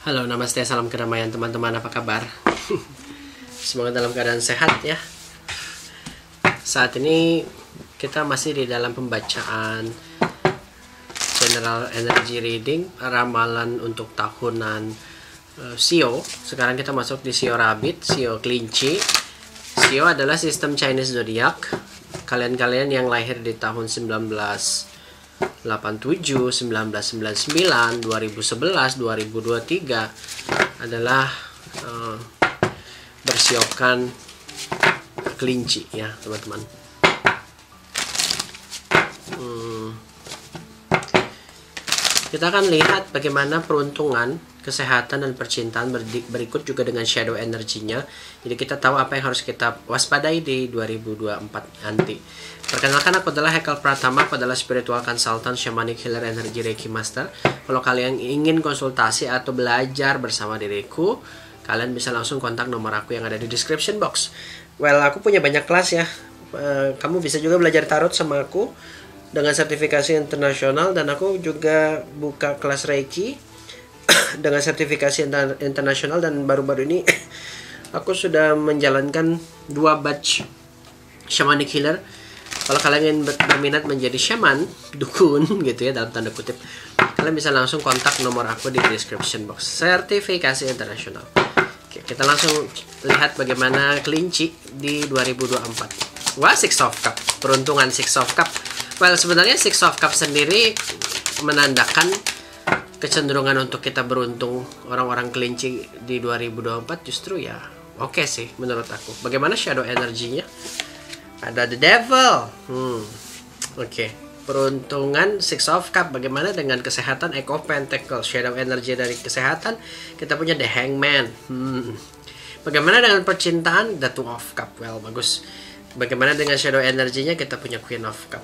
Halo, namaste, salam kedamaian teman-teman, apa kabar? Semoga dalam keadaan sehat ya. Saat ini kita masih di dalam pembacaan General Energy Reading, ramalan untuk tahunan Shio. Sekarang kita masuk di Shio Rabbit, Shio Kelinci. Shio adalah sistem Chinese Zodiac. Kalian-kalian yang lahir di tahun 1987, 1999, 2011, 2023 adalah bersiokan kelinci ya teman-teman. Kita akan lihat bagaimana peruntungan, kesehatan, dan percintaan berikut juga dengan shadow energinya. Jadi kita tahu apa yang harus kita waspadai di 2024 nanti. Perkenalkan, aku adalah Hekal Pratama, aku adalah spiritual consultant, shamanic healer, energy reiki master. Kalau kalian ingin konsultasi atau belajar bersama diriku, kalian bisa langsung kontak nomor aku yang ada di description box. Well, aku punya banyak kelas ya. Kamu bisa juga belajar tarot sama aku dengan sertifikasi internasional, dan aku juga buka kelas reiki dengan sertifikasi internasional, dan baru-baru ini aku sudah menjalankan 2 batch shamanic healer. Kalau kalian ingin berminat menjadi shaman, dukun gitu ya dalam tanda kutip, kalian bisa langsung kontak nomor aku di description box. Sertifikasi internasional. Oke, kita langsung lihat bagaimana kelinci di 2024. Wah, Six of Cup, peruntungan Six of Cup. Well, sebenarnya Six of Cup sendiri menandakan kecenderungan untuk kita beruntung orang-orang kelinci di 2024 justru ya oke sih menurut aku. Bagaimana shadow energinya? Ada the devil. Oke. Peruntungan Six of Cup. Bagaimana dengan kesehatan? Eight of Pentacles. Shadow energy dari kesehatan kita punya the Hangman. Bagaimana dengan percintaan? The Two of Cup. Well, bagus. Bagaimana dengan shadow energinya? Kita punya Queen of Cup.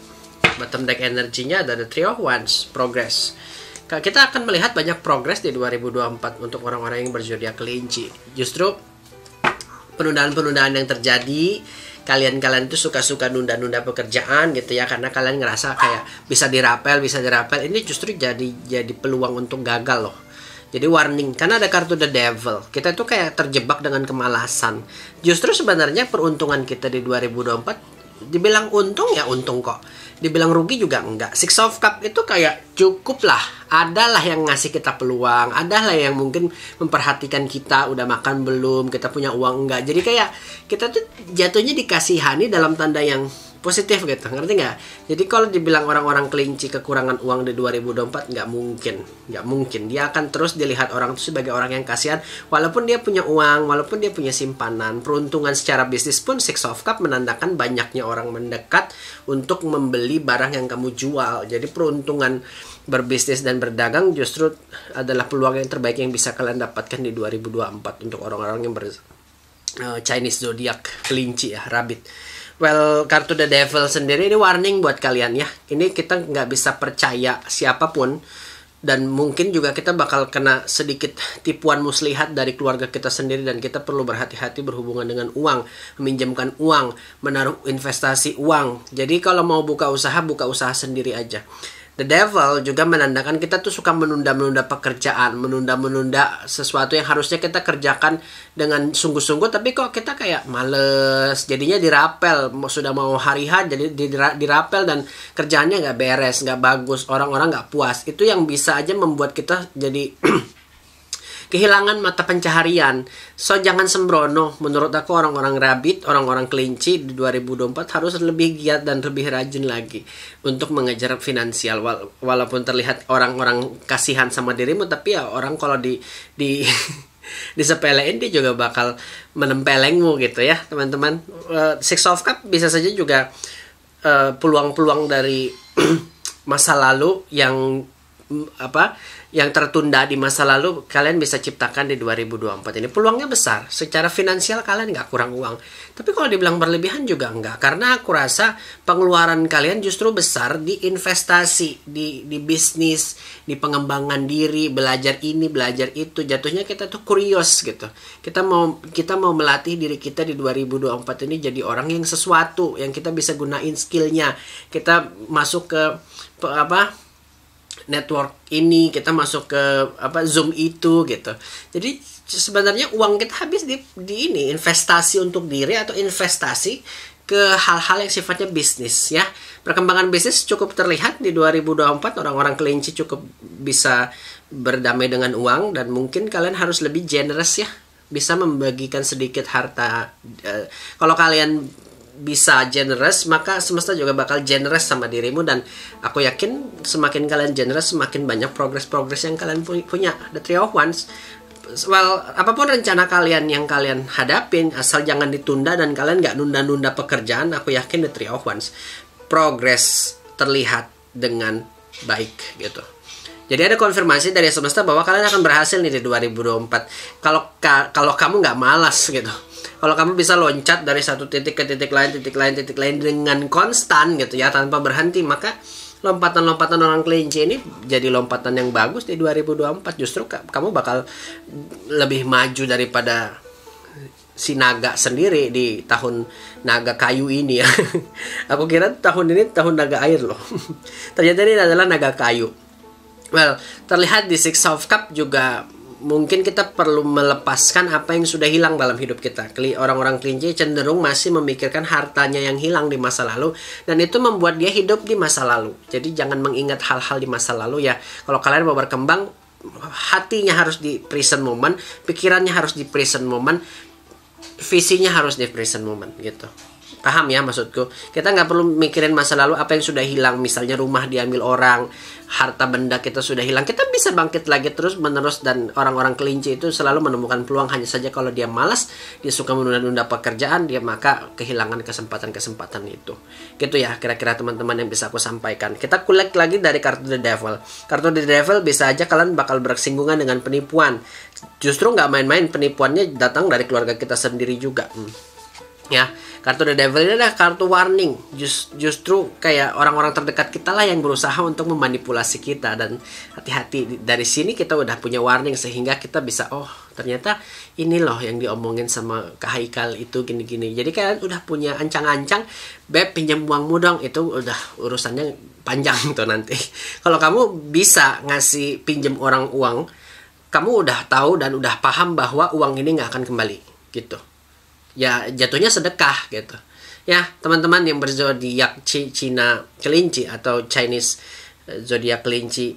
Bottom deck energinya ada the Three of Wands, progress. Kita akan melihat banyak progress di 2024 untuk orang-orang yang berzodiak kelinci. Justru penundaan-penundaan yang terjadi, kalian itu suka-suka nunda-nunda pekerjaan gitu ya, karena kalian ngerasa kayak bisa dirapel. Ini justru jadi peluang untuk gagal loh. Jadi warning, karena ada kartu the devil. Kita tuh kayak terjebak dengan kemalasan. Justru sebenarnya peruntungan kita di 2024 dibilang untung ya untung kok. Dibilang rugi juga enggak. Six of Cup itu kayak cukup lah. Adalah yang ngasih kita peluang. Adalah yang mungkin memperhatikan kita udah makan belum, kita punya uang enggak. Jadi kayak kita tuh jatuhnya dikasihani dalam tanda yang positif gitu. Ngerti nggak? Jadi kalau dibilang orang-orang kelinci kekurangan uang di 2024 nggak mungkin. Nggak mungkin. Dia akan terus dilihat orang itu sebagai orang yang kasihan. Walaupun dia punya uang, walaupun dia punya simpanan. Peruntungan secara bisnis pun Six of Cup menandakan banyaknya orang mendekat untuk membeli barang yang kamu jual. Jadi peruntungan berbisnis dan berdagang justru adalah peluang yang terbaik yang bisa kalian dapatkan di 2024 untuk orang-orang yang Chinese Zodiac kelinci ya, rabbit. Well, kartu the devil sendiri ini warning buat kalian ya. Ini kita nggak bisa percaya siapapun, dan mungkin juga kita bakal kena sedikit tipuan muslihat dari keluarga kita sendiri, dan kita perlu berhati-hati berhubungan dengan uang, meminjamkan uang, menaruh investasi uang. Jadi kalau mau buka usaha sendiri aja. The devil juga menandakan kita tuh suka menunda-menunda pekerjaan, menunda-menunda sesuatu yang harusnya kita kerjakan dengan sungguh-sungguh, tapi kok kita kayak males, jadinya dirapel. Sudah mau hari H jadi dirapel dan kerjaannya nggak beres, nggak bagus, orang-orang nggak puas. Itu yang bisa aja membuat kita jadi kehilangan mata pencaharian. So jangan sembrono. Menurut aku orang-orang rabbit, orang-orang kelinci di 2024 harus lebih giat dan lebih rajin lagi untuk mengejar finansial. Walaupun terlihat orang-orang kasihan sama dirimu, tapi ya orang kalau di disepelein dia juga bakal menempelengmu gitu ya teman-teman. Six of Cup bisa saja juga peluang-peluang dari masa lalu yang tertunda di masa lalu kalian bisa ciptakan di 2024 ini. Peluangnya besar. Secara finansial kalian nggak kurang uang. Tapi kalau dibilang berlebihan juga enggak. Karena aku rasa pengeluaran kalian justru besar di investasi, di bisnis, di pengembangan diri, belajar ini, belajar itu. Jatuhnya kita tuh curious gitu. Kita mau melatih diri kita di 2024 ini jadi orang yang sesuatu, yang kita bisa gunain skillnya. Kita masuk ke network ini, kita masuk ke Zoom itu gitu. Jadi sebenarnya uang kita habis di ini, investasi untuk diri atau investasi ke hal-hal yang sifatnya bisnis ya. Perkembangan bisnis cukup terlihat di 2024, orang-orang kelinci cukup bisa berdamai dengan uang, dan mungkin kalian harus lebih generous ya, bisa membagikan sedikit harta. Kalau kalian bisa generous, maka semesta juga bakal generous sama dirimu, dan aku yakin semakin kalian generous, semakin banyak progres yang kalian punya. The Three of Wands. Well, apapun rencana kalian yang kalian hadapin, asal jangan ditunda dan kalian nggak nunda-nunda pekerjaan, aku yakin The Three of Wands progres terlihat dengan baik gitu. Jadi ada konfirmasi dari semesta bahwa kalian akan berhasil nih di 2024. Kalau kamu nggak malas gitu. Kalau kamu bisa loncat dari satu titik ke titik lain dengan konstan gitu ya, tanpa berhenti, maka lompatan-lompatan orang kelinci ini jadi lompatan yang bagus di 2024. Justru kamu bakal lebih maju daripada si naga sendiri di tahun naga kayu ini ya. Aku kira tahun ini tahun naga air loh. Ternyata ini adalah naga kayu. Well, terlihat di Six of Cups juga mungkin kita perlu melepaskan apa yang sudah hilang dalam hidup kita. Orang-orang kelinci cenderung masih memikirkan hartanya yang hilang di masa lalu, dan itu membuat dia hidup di masa lalu. Jadi jangan mengingat hal-hal di masa lalu ya. Kalau kalian mau berkembang, hatinya harus di present moment, pikirannya harus di present moment, visinya harus di present moment gitu. Paham ya maksudku? Kita nggak perlu mikirin masa lalu, apa yang sudah hilang. Misalnya rumah diambil orang, harta benda kita sudah hilang. Kita bisa bangkit lagi terus menerus, dan orang-orang kelinci itu selalu menemukan peluang. Hanya saja kalau dia malas, dia suka menunda-nunda pekerjaan, dia maka kehilangan kesempatan-kesempatan itu. Gitu ya kira-kira teman-teman yang bisa aku sampaikan. Kita kulik lagi dari kartu The Devil. Kartu The Devil bisa aja kalian bakal bersinggungan dengan penipuan. Justru nggak main-main, penipuannya datang dari keluarga kita sendiri juga. Ya, kartu The Devil ini adalah kartu warning. Justru kayak orang-orang terdekat kita lah yang berusaha untuk memanipulasi kita, dan hati-hati, dari sini kita udah punya warning sehingga kita bisa, oh ternyata ini loh yang diomongin sama Kak Haikal itu gini-gini. Jadi kalian udah punya ancang-ancang, beb pinjam uangmu dong, itu udah urusannya panjang tuh nanti. Kalau kamu bisa ngasih pinjam orang uang, kamu udah tahu dan udah paham bahwa uang ini nggak akan kembali gitu. Ya jatuhnya sedekah gitu ya teman-teman yang berzodiak Cina kelinci atau Chinese zodiak kelinci,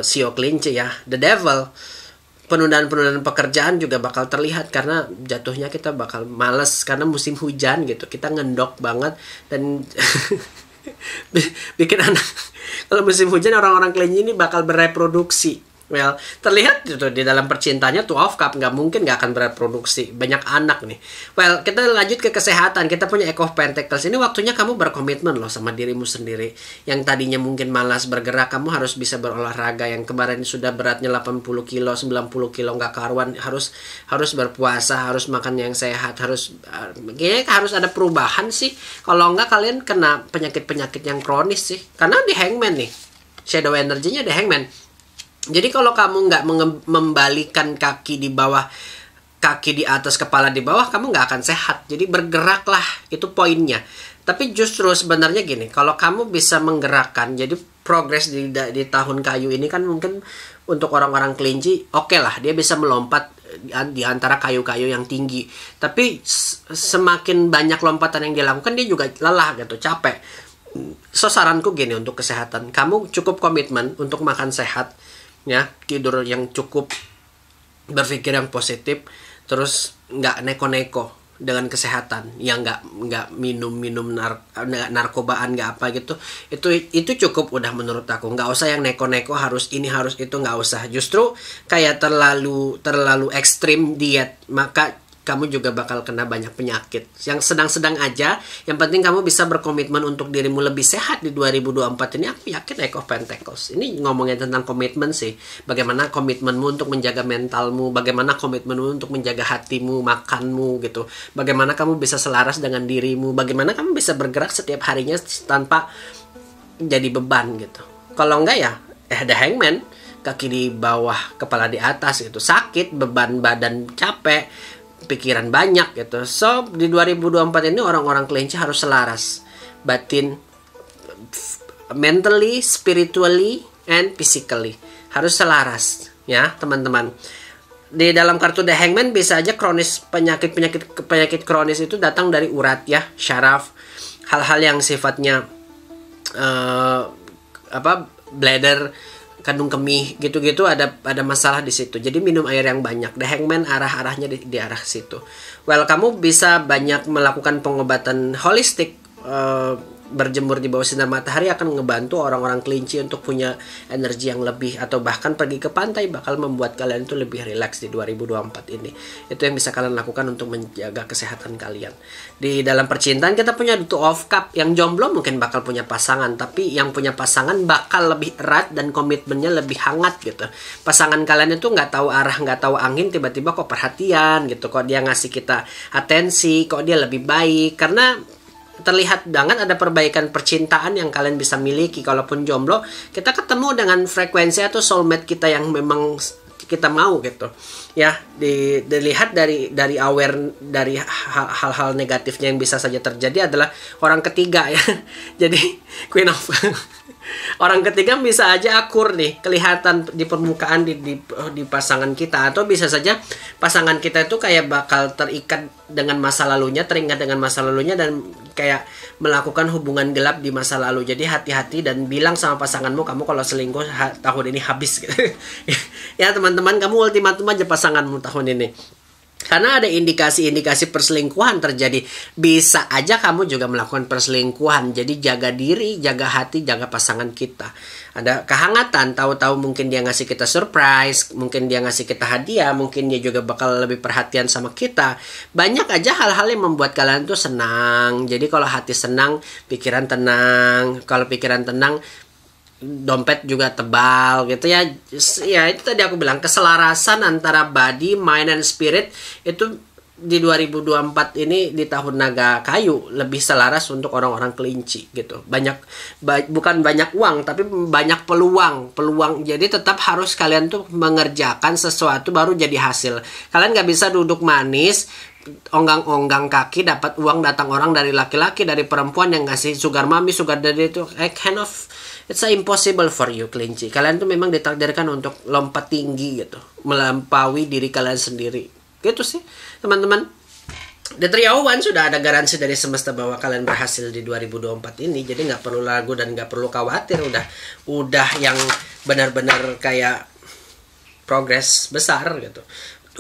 Sio kelinci ya. The Devil, penundaan-penundaan pekerjaan juga bakal terlihat karena jatuhnya kita bakal males karena musim hujan gitu, kita ngendok banget dan bikin anak. Kalau musim hujan orang-orang kelinci ini bakal bereproduksi. Well, terlihat gitu di dalam percintaannya Two of Cups, nggak mungkin nggak akan bereproduksi, banyak anak nih. Well, kita lanjut ke kesehatan. Kita punya Eight of Pentacles. Ini waktunya kamu berkomitmen loh sama dirimu sendiri. Yang tadinya mungkin malas bergerak, kamu harus bisa berolahraga. Yang kemarin sudah beratnya 80 kilo, 90 kilo nggak karuan, harus berpuasa, harus makan yang sehat, kayaknya harus ada perubahan sih. Kalau nggak kalian kena penyakit-penyakit yang kronis sih. Karena di Hangman nih, shadow energinya di Hangman. Jadi kalau kamu nggak membalikan kaki di bawah, kaki di atas, kepala di bawah, kamu nggak akan sehat. Jadi bergeraklah, itu poinnya. Tapi justru sebenarnya gini, kalau kamu bisa menggerakkan, jadi progres di tahun kayu ini kan mungkin untuk orang-orang kelinci, oke lah, dia bisa melompat di antara kayu-kayu yang tinggi. Tapi semakin banyak lompatan yang dia lakukan, dia juga lelah gitu, capek. So saranku gini untuk kesehatan, kamu cukup komitmen untuk makan sehat, ya, tidur yang cukup, berpikir yang positif, terus nggak neko-neko dengan kesehatan, yang nggak minum narkobaan, nggak apa gitu, itu cukup udah menurut aku. Nggak usah yang neko-neko harus ini harus itu, nggak usah. Justru kayak terlalu ekstrim diet, maka kamu juga bakal kena banyak penyakit. Yang sedang-sedang aja, yang penting kamu bisa berkomitmen untuk dirimu lebih sehat di 2024 ini. Aku yakin Eight of Pentacles ini ngomongin tentang komitmen sih. Bagaimana komitmenmu untuk menjaga mentalmu, bagaimana komitmenmu untuk menjaga hatimu, makanmu gitu. Bagaimana kamu bisa selaras dengan dirimu, bagaimana kamu bisa bergerak setiap harinya tanpa jadi beban gitu. Kalau enggak ya, ada Hangman, kaki di bawah, kepala di atas gitu. Sakit, beban badan, capek, pikiran banyak gitu. So di 2024 ini orang-orang kelinci harus selaras, batin, mentally, spiritually, and physically. Harus selaras ya teman-teman. Di dalam kartu The Hangman bisa aja penyakit kronis itu datang dari urat ya, syaraf, hal-hal yang sifatnya bladder, kandung kemih gitu-gitu, ada masalah di situ. Jadi minum air yang banyak. The Hangman arahnya di arah situ. Well, kamu bisa banyak melakukan pengobatan holistik. Berjemur di bawah sinar matahari akan ngebantu orang-orang kelinci untuk punya energi yang lebih, atau bahkan pergi ke pantai bakal membuat kalian itu lebih rileks di 2024 ini. Itu yang bisa kalian lakukan untuk menjaga kesehatan kalian. Di dalam percintaan kita punya Two of Cup. Yang jomblo mungkin bakal punya pasangan, tapi yang punya pasangan bakal lebih erat dan komitmennya lebih hangat gitu. Pasangan kalian itu nggak tahu arah, nggak tahu angin, tiba-tiba kok perhatian gitu, kok dia ngasih kita atensi, kok dia lebih baik, karena terlihat banget ada perbaikan percintaan yang kalian bisa miliki. Kalaupun jomblo, kita ketemu dengan frekuensi atau soulmate kita yang memang kita mau gitu ya. Dilihat dari aware dari hal-hal negatifnya yang bisa saja terjadi adalah orang ketiga ya. Jadi Queen of orang ketiga bisa aja akur nih, kelihatan di permukaan di pasangan kita, atau bisa saja pasangan kita itu kayak bakal teringat dengan masa lalunya dan kayak melakukan hubungan gelap di masa lalu. Jadi hati-hati dan bilang sama pasanganmu, kamu kalau selingkuh tahun ini habis gitu. Ya teman-teman, kamu ultimatum aja pasanganmu tahun ini. Karena ada indikasi-indikasi perselingkuhan terjadi. Bisa aja kamu juga melakukan perselingkuhan. Jadi jaga diri, jaga hati, jaga pasangan kita. Ada kehangatan, tahu-tahu mungkin dia ngasih kita surprise, mungkin dia ngasih kita hadiah, mungkin dia juga bakal lebih perhatian sama kita. Banyak aja hal-hal yang membuat kalian tuh senang. Jadi kalau hati senang, pikiran tenang. Kalau pikiran tenang, dompet juga tebal gitu ya. Ya itu tadi aku bilang, keselarasan antara body, mind, and spirit itu di 2024 ini, di tahun naga kayu, lebih selaras untuk orang-orang kelinci gitu. Bukan banyak uang, tapi banyak peluang. Jadi tetap harus kalian tuh mengerjakan sesuatu baru jadi hasil. Kalian gak bisa duduk manis onggang-onggang kaki dapat uang datang orang dari laki-laki, dari perempuan yang ngasih sugar mommy, sugar daddy. Itu it's impossible for you kelinci. Kalian tuh memang ditakdirkan untuk lompat tinggi gitu, melampaui diri kalian sendiri. Gitu sih teman-teman. The Three of Wands sudah ada garansi dari semesta bahwa kalian berhasil di 2024 ini. Jadi nggak perlu ragu dan nggak perlu khawatir. Udah yang benar-benar kayak progres besar gitu,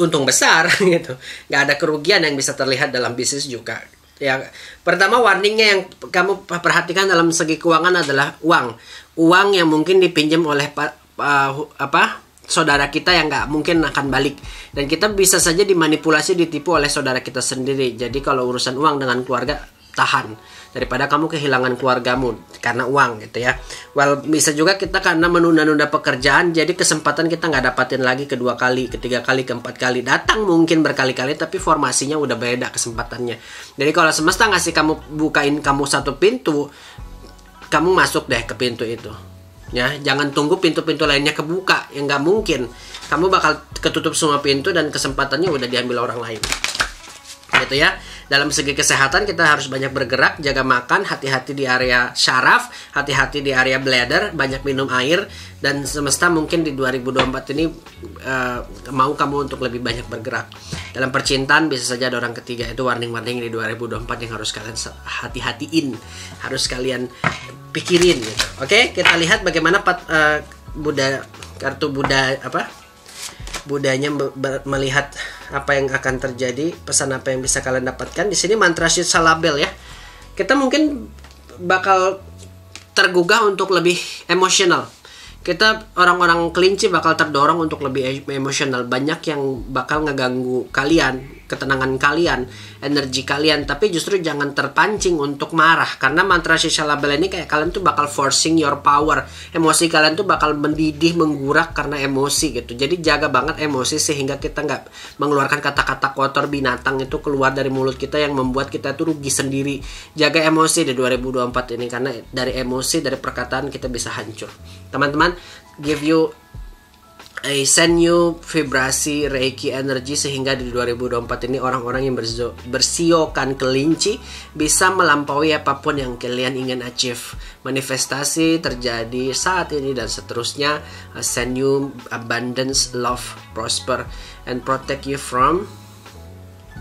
untung besar gitu. Nggak ada kerugian yang bisa terlihat dalam bisnis juga. Ya, pertama warningnya yang kamu perhatikan dalam segi keuangan adalah uang yang mungkin dipinjam oleh saudara kita yang nggak mungkin akan balik, dan kita bisa saja dimanipulasi, ditipu oleh saudara kita sendiri. Jadi kalau urusan uang dengan keluarga, tahan daripada kamu kehilangan keluargamu karena uang gitu ya. Well, bisa juga kita karena menunda-nunda pekerjaan, jadi kesempatan kita nggak dapatin lagi kedua kali, ketiga kali, keempat kali. Datang mungkin berkali-kali, tapi formasinya udah beda kesempatannya. Jadi kalau semesta ngasih kamu, bukain kamu satu pintu, kamu masuk deh ke pintu itu ya. Jangan tunggu pintu-pintu lainnya kebuka, yang nggak mungkin. Kamu bakal ketutup semua pintu dan kesempatannya udah diambil orang lain gitu ya. Dalam segi kesehatan kita harus banyak bergerak, jaga makan, hati-hati di area syaraf, hati-hati di area bladder, banyak minum air. Dan semesta mungkin di 2024 ini mau kamu untuk lebih banyak bergerak. Dalam percintaan bisa saja ada orang ketiga. Itu warning-warning di 2024 yang harus kalian hati-hatiin, harus kalian pikirin gitu. Oke, kita lihat bagaimana kartu Budanya melihat apa yang akan terjadi, pesan apa yang bisa kalian dapatkan. Di sini mantra Shisha label ya. Kita mungkin bakal tergugah untuk lebih emosional. Kita orang-orang kelinci bakal terdorong untuk lebih emosional. Banyak yang bakal ngeganggu kalian, ketenangan kalian, energi kalian. Tapi justru jangan terpancing untuk marah. Karena mantra Shisha label ini kayak kalian tuh bakal forcing your power. Emosi kalian tuh bakal mendidih, menggurak karena emosi gitu. Jadi jaga banget emosi sehingga kita nggak mengeluarkan kata-kata kotor binatang itu keluar dari mulut kita yang membuat kita tuh rugi sendiri. Jaga emosi di 2024 ini, karena dari emosi, dari perkataan kita bisa hancur. Teman-teman, give you I send you vibrasi Reiki energi sehingga di 2024 ini orang-orang yang bersiokan kelinci bisa melampaui apapun yang kalian ingin achieve. Manifestasi terjadi saat ini dan seterusnya. I send you abundance, love, prosper, and protect you from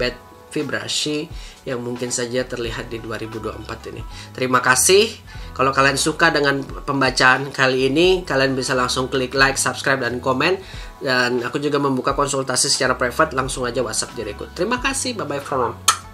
bad vibrasi yang mungkin saja terlihat di 2024 ini. Terima kasih. Kalau kalian suka dengan pembacaan kali ini, kalian bisa langsung klik like, subscribe, dan komen. Dan aku juga membuka konsultasi secara private, langsung aja WhatsApp diriku. Terima kasih. Bye-bye from